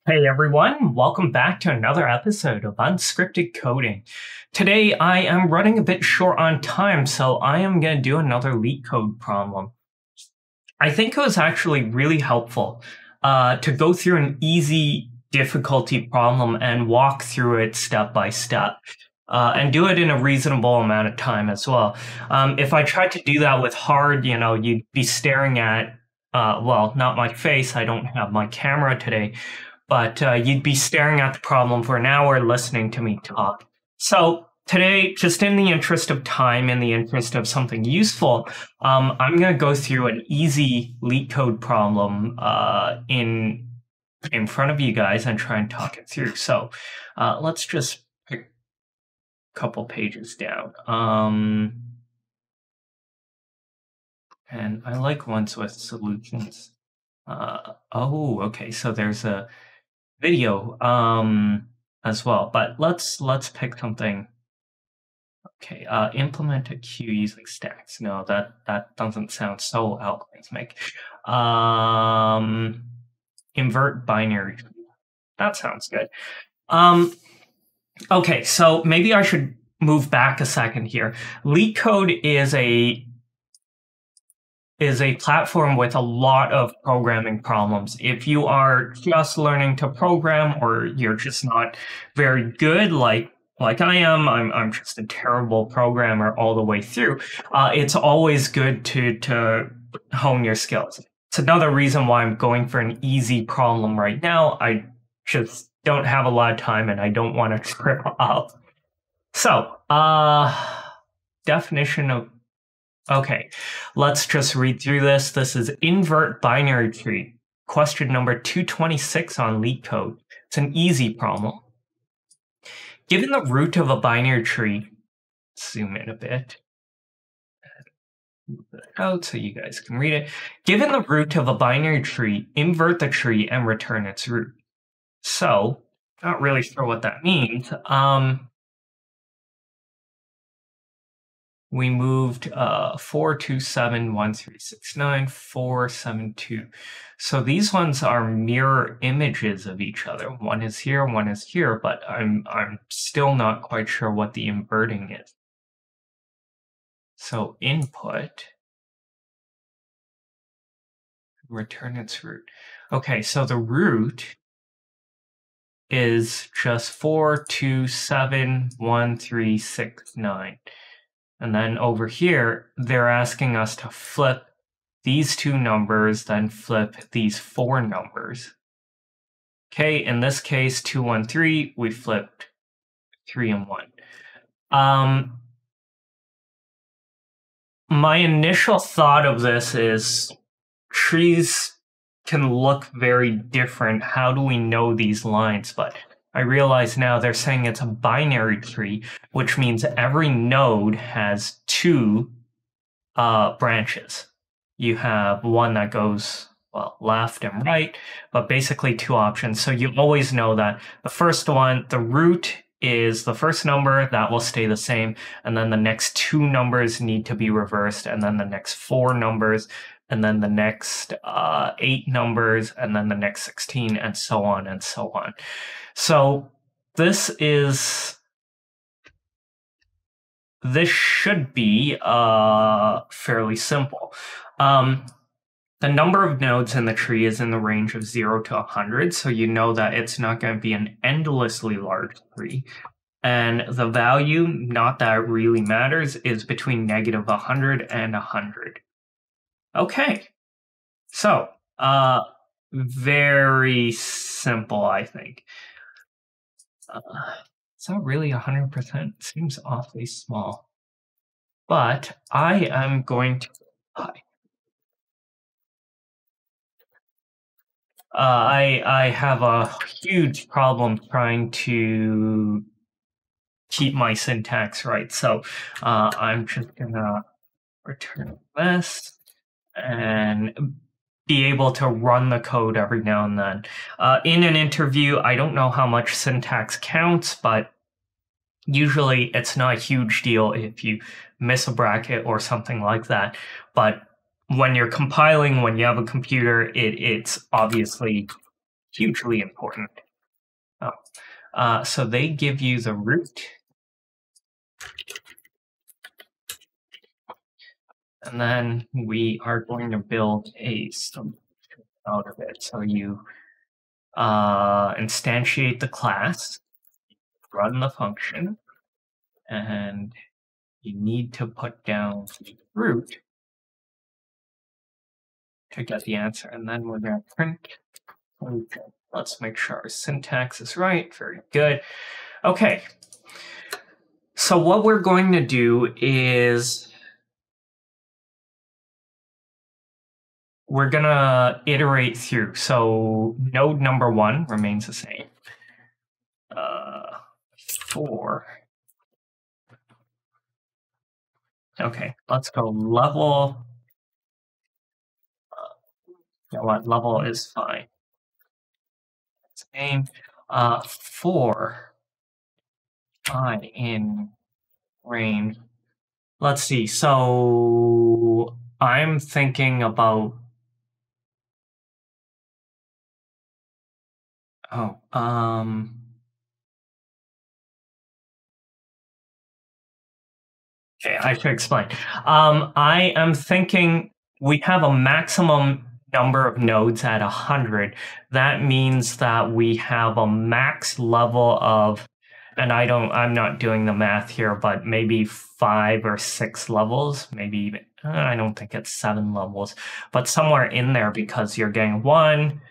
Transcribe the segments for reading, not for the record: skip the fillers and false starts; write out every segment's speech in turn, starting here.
Hey everyone, welcome back to another episode of Unscripted Coding. Today I am running a bit short on time, so I am going to do another LeetCode problem. I think it was actually really helpful to go through an easy difficulty problem and walk through it step by step. And do it in a reasonable amount of time as well. If I tried to do that with hard, you'd be staring at, well, not my face, I don't have my camera today, but you'd be staring at the problem for an hour listening to me talk. So today, just in the interest of time, in the interest of something useful, I'm going to go through an easy LeetCode problem in front of you guys and try and talk it through. So let's just pick a couple pages down. And I like ones with solutions. Oh, okay. So there's a video as well, but let's pick something. Okay, implement a queue using stacks. No, that doesn't sound so algorithmic. Invert binary. That sounds good. Okay, so maybe I should move back a second here. LeetCode is a platform with a lot of programming problems. If you are just learning to program or you're just not very good like I am, I'm just a terrible programmer all the way through, it's always good to hone your skills. It's another reason why I'm going for an easy problem right now. I just don't have a lot of time and I don't want to trip up. So, definition of okay, let's just read through this. This is invert binary tree. Question number 226 on LeetCode. It's an easy problem. Given the root of a binary tree, zoom in a bit, move that out so you guys can read it. Given the root of a binary tree, invert the tree and return its root. So, not really sure what that means. We moved 4271369 472. So these ones are mirror images of each other. One is here, one is here, but I'm still not quite sure what the inverting is. So input, return its root. Okay, so the root is just 4271369. And then over here, they're asking us to flip these two numbers, then flip these four numbers. Okay, in this case, 213, we flipped 3 and 1. My initial thought of this is trees can look very different. How do we know these lines? But I realize now they're saying it's a binary tree, which means every node has two branches. You have one that goes, well, left and right, but basically two options. So you always know that the first one, the root is the first number, that will stay the same, and then the next two numbers need to be reversed, and then the next four numbers, and then the next 8 numbers, and then the next 16, and so on and so on. So this should be fairly simple. The number of nodes in the tree is in the range of 0 to 100, so you know that it's not going to be an endlessly large tree. And the value, not that it really matters, is between negative 100 and 100. Okay, so very simple, I think. It's not really 100%. Seems awfully small. But I am going to I have a huge problem trying to keep my syntax right. So I'm just gonna return this and be able to run the code every now and then. In an interview, I don't know how much syntax counts, but usually it's not a huge deal if you miss a bracket or something like that. But when you're compiling, when you have a computer, it's obviously hugely important. So they give you the root. And then we are going to build a solution out of it. So you instantiate the class, run the function, and you need to put down the root to get the answer. And then we're going to print. Let's make sure our syntax is right. Very good. Okay. So what we're going to do is we're going to iterate through. So node number 1 remains the same. 4. Okay, let's go level. You know what? Level is fine. Same. 4. I in range. Let's see. So I'm thinking about. Okay, I should explain. I am thinking we have a maximum number of nodes at 100. That means that we have a max level of, and I'm not doing the math here, but maybe 5 or 6 levels, maybe even, I don't think it's 7 levels, but somewhere in there, because you're getting 1,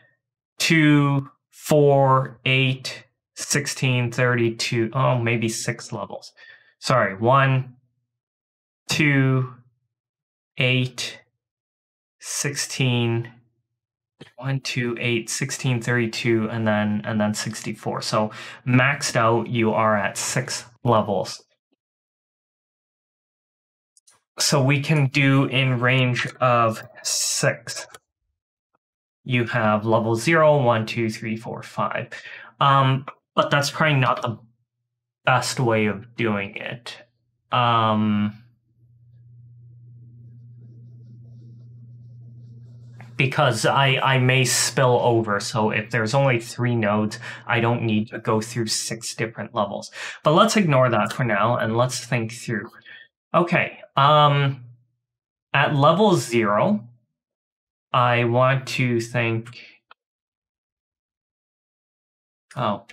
2, 4, 8, 16, 32, oh, maybe 6 levels. Sorry, 1, 2, 8, 16, 1, 2, 8, 16, 32, and then 64. So maxed out, you are at 6 levels. So we can do in range of 6. You have level 0, 1, 2, 3, 4, 5. But that's probably not the best way of doing it. Because I may spill over. So if there's only 3 nodes, I don't need to go through 6 different levels. But let's ignore that for now, and let's think through. Okay, at level 0, I want to think, at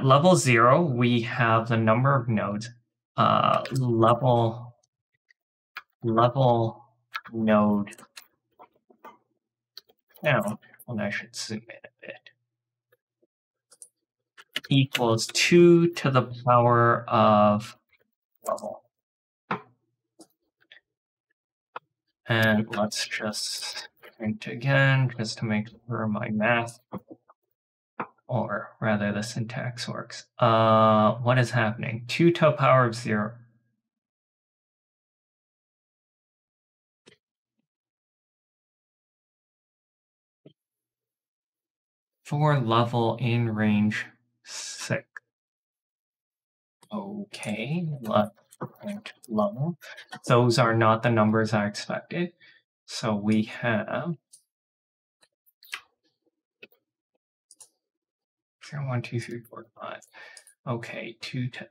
level 0, we have the number of nodes. Level node count, and I should zoom in a bit, equals 2 to the power of level. And let's just print again, just to make sure my math, or rather the syntax works. What is happening? 2 to the power of 0. For level in range 6. Okay, let's print level. Those are not the numbers I expected. So we have 0, 1, 2, 3, 4, 5. Okay, 2 to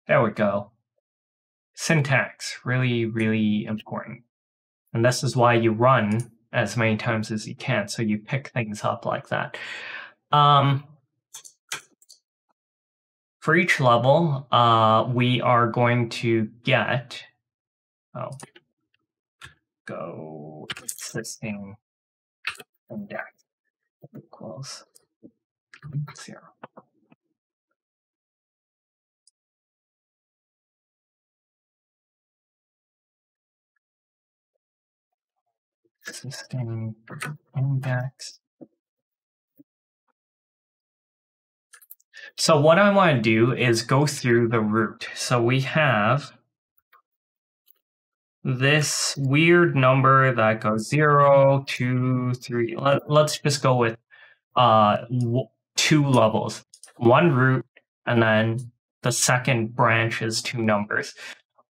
there we go. Syntax, really, really important. And this is why you run as many times as you can, so you pick things up like that. For each level, we are going to get, go existing index equals 0. Existing index. So what I want to do is go through the root. So we have this weird number that goes 0, 2, 3. Let's just go with 2 levels. 1 root, and then the second branch is 2 numbers.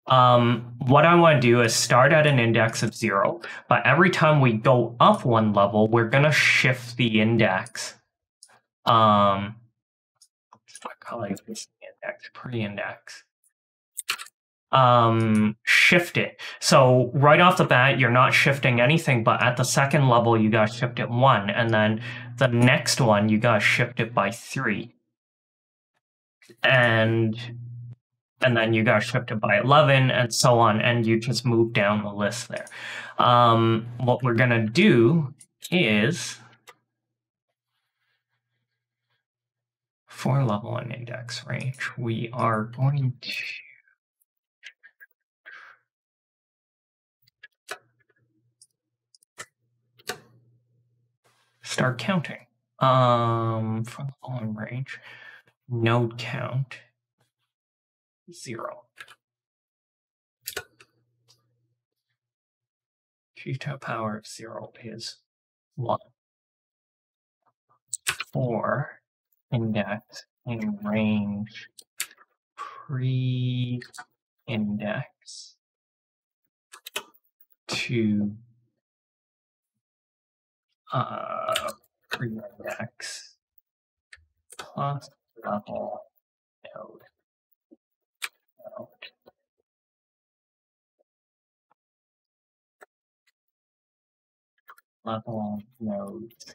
What I want to do is start at an index of 0, but every time we go up 1 level, we're going to shift the index. I call it this index, pre-index. Shift it. So right off the bat, you're not shifting anything, but at the second level, you got to shift it 1, and then the next one, you got to shift it by 3. And then you got to shift it by 11, and so on, and you just move down the list there. What we're going to do is, for level and index range, we are going to start counting. For level and range, node count 0. 2 to the power of 0 is 1. For index in range pre-index to pre-index plus level node. Level nodes.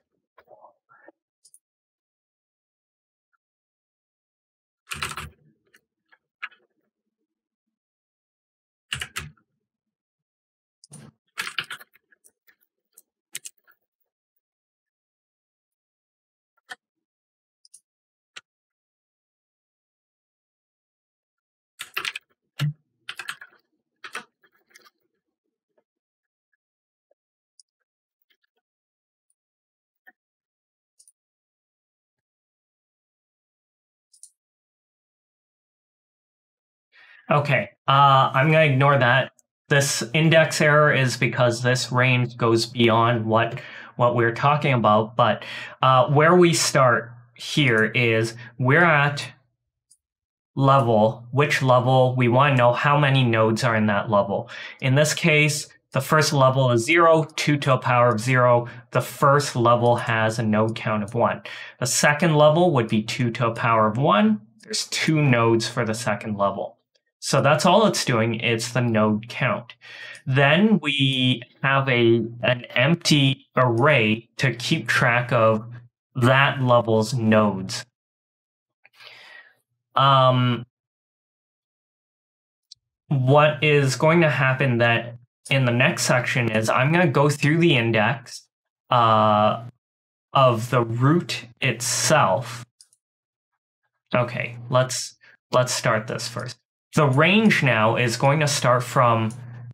Okay, I'm going to ignore that. This index error is because this range goes beyond what we're talking about. But where we start here is we're at level, which level, we want to know how many nodes are in that level. In this case, the first level is 0, 2 to the power of 0. The first level has a node count of 1. The second level would be 2 to the power of 1. There's 2 nodes for the second level. So that's all it's doing, it's the node count. Then we have an empty array to keep track of that level's nodes. What is going to happen that in the next section is I'm going to go through the index of the root itself. Okay, let's start this first. The range now is going to start from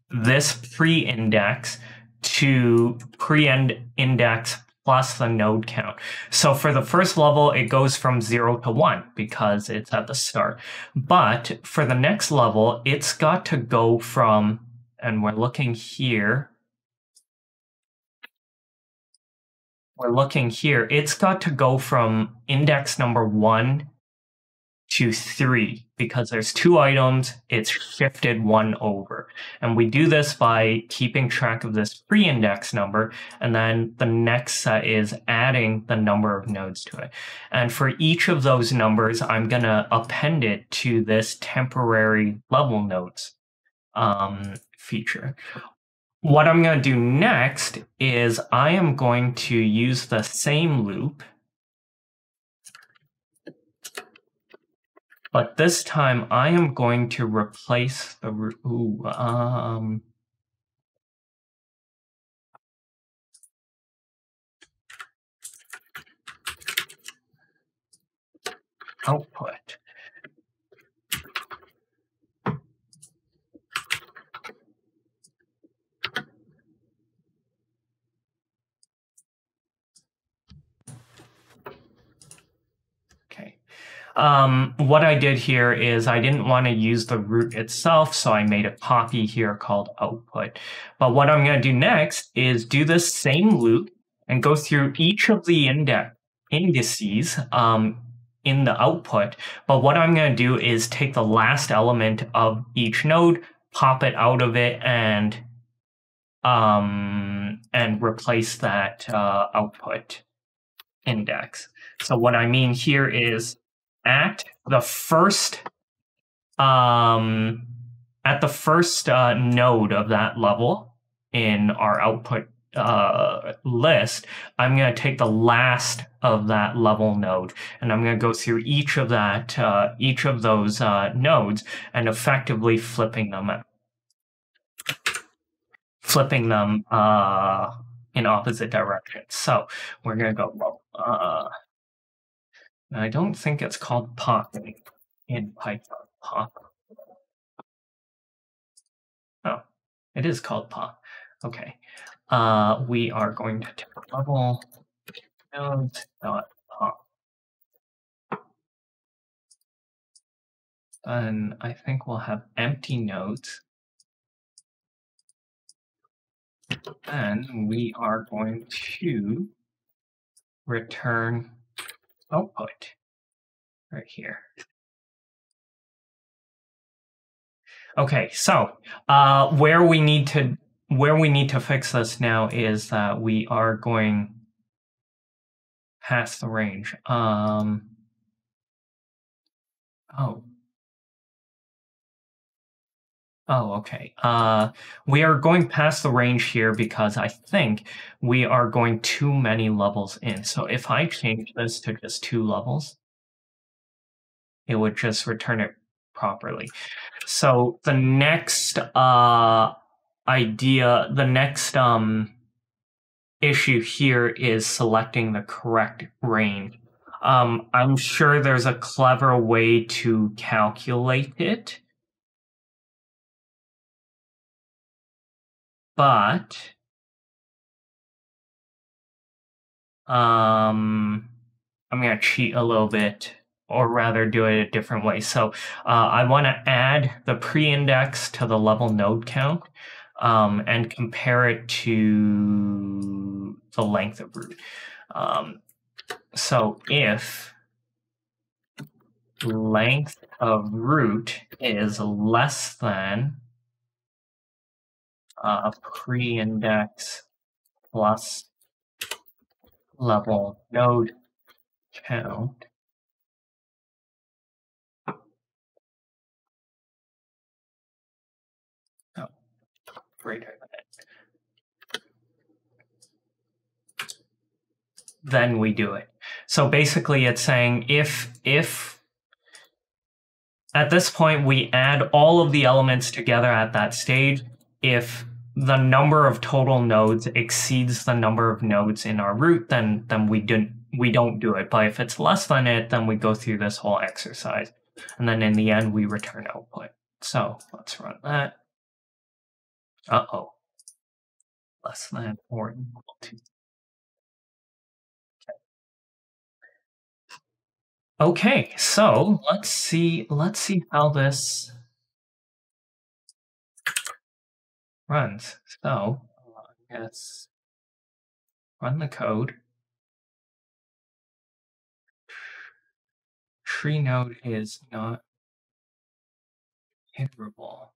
this pre-index to pre-index plus the node count. So for the first level, it goes from 0 to 1 because it's at the start. But for the next level, it's got to go from, and we're looking here, it's got to go from index number 1 to 3 because there's 2 items, it's shifted 1 over. And we do this by keeping track of this pre-index number, and then the next set is adding the number of nodes to it. And for each of those numbers, I'm going to append it to this temporary level nodes feature. What I'm going to do next is I am going to use the same loop, but this time I am going to replace the output. Okay. What I did here is I didn't want to use the root itself, so I made a copy here called output. But what I'm going to do next is do this same loop and go through each of the indices in the output. But what I'm going to do is take the last element of each node, pop it out of it, and replace that output index. So what I mean here is at the first node of that level in our output list, I'm going to take the last of that level node, and I'm going to go through each of those nodes and effectively flipping them in opposite directions. So we're going to go. I don't think it's called pop in Python. Pop. Oh, it is called pop. Okay. We are going to take level nodes.pop. And I think we'll have empty nodes. And we are going to return output right here. Okay, so where we need to fix this now is that we are going past the range. Okay. We are going past the range here because I think we are going too many levels in. So if I change this to just 2 levels, it would just return it properly. So the next issue here is selecting the correct range. I'm sure there's a clever way to calculate it, but I'm going to cheat a little bit, or rather do it a different way. So I want to add the pre-index to the level node count and compare it to the length of root. So if length of root is less than pre-index plus level node count, greater than it, then we do it. So basically it's saying if at this point we add all of the elements together at that stage, if the number of total nodes exceeds the number of nodes in our root, then we don't do it. But if it's less than it, then we go through this whole exercise. And then in the end, we return output. So let's run that. Less than or equal to. Okay, so let's see how this runs. So I guess run the code. Tree node is not iterable.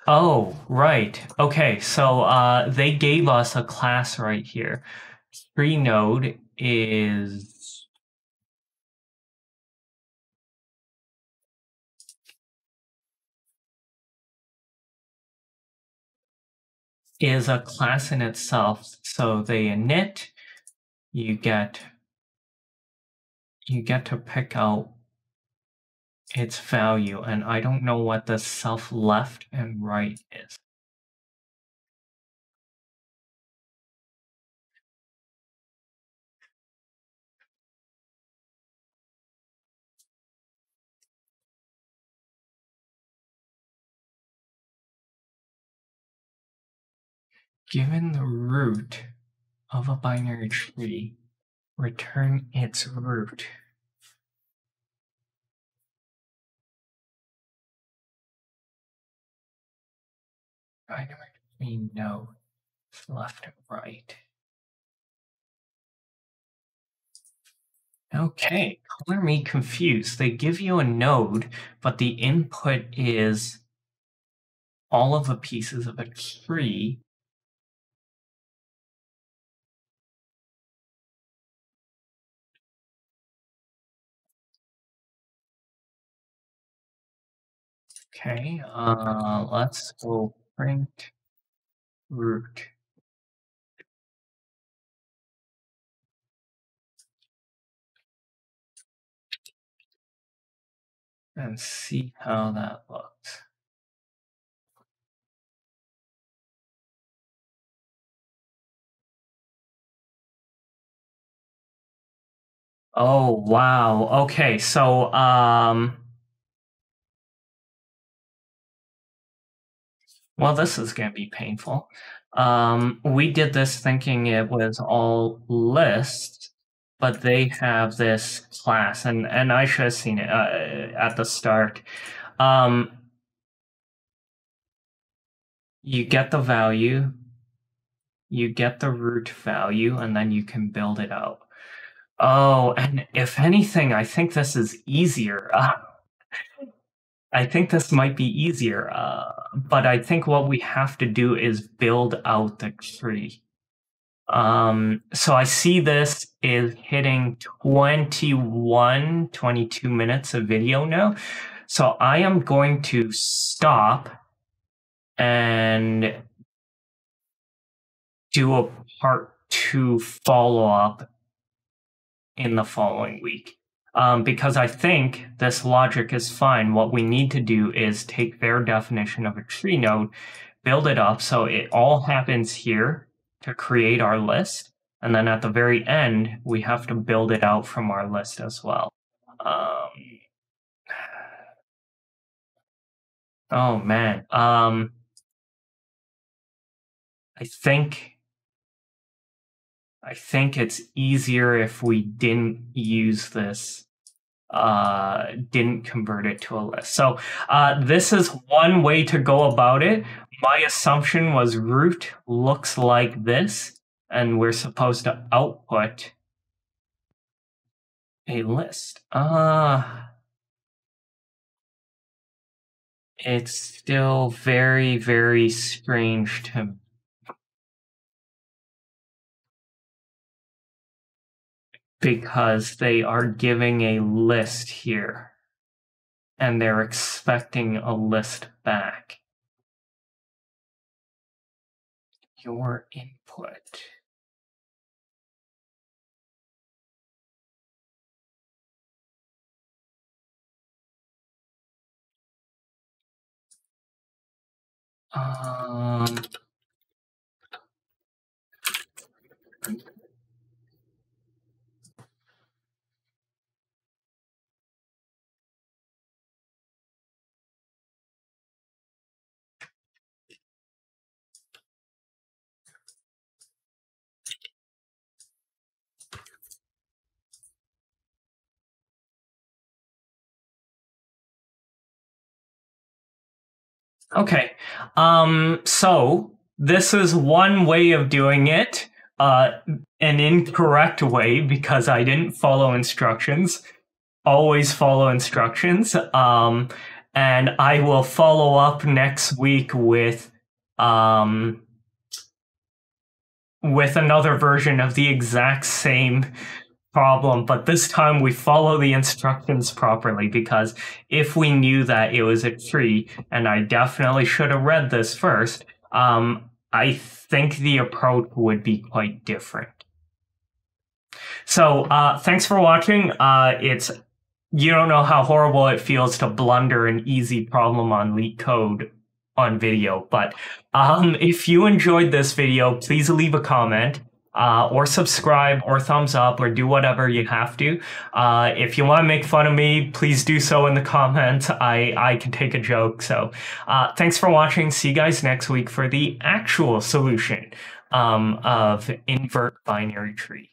Oh, right. Okay, so they gave us a class right here. Tree node is a class in itself. So they init, you get to pick out its value, and I don't know what the self left and right is. Given the root of a binary tree, return its root. Binary tree node. left and right. Okay, color me confused. They give you a node, but the input is all of the pieces of a tree. Okay, let's go print root. And see how that looks. Oh, wow. Okay, so, well, this is going to be painful. We did this thinking it was all list, but they have this class, and I should have seen it at the start. You get the value, you get the root value, and then you can build it out. Oh, and if anything, I think this is easier. I think this might be easier, but I think what we have to do is build out the tree. So I see this is hitting 22 minutes of video now. So I am going to stop and do a part 2 follow-up in the following week. Because I think this logic is fine. What we need to do is take their definition of a tree node, build it up so it all happens here to create our list. And then at the very end, we have to build it out from our list as well. Oh, man. I think it's easier if we didn't use this, didn't convert it to a list. So this is one way to go about it. My assumption was root looks like this, and we're supposed to output a list. It's still very, very strange to me. Because they are giving a list here, and they're expecting a list back. Your input. Okay, so this is one way of doing it, an incorrect way because I didn't follow instructions. Always follow instructions. And I will follow up next week with another version of the exact same problem, but this time we follow the instructions properly, because if we knew that it was a tree, and I definitely should have read this first, I think the approach would be quite different. So thanks for watching. You don't know how horrible it feels to blunder an easy problem on LeetCode on video, but if you enjoyed this video, please leave a comment. Or subscribe, or thumbs up, or do whatever you have to. If you want to make fun of me, please do so in the comments. I can take a joke. So thanks for watching. See you guys next week for the actual solution of invert binary tree.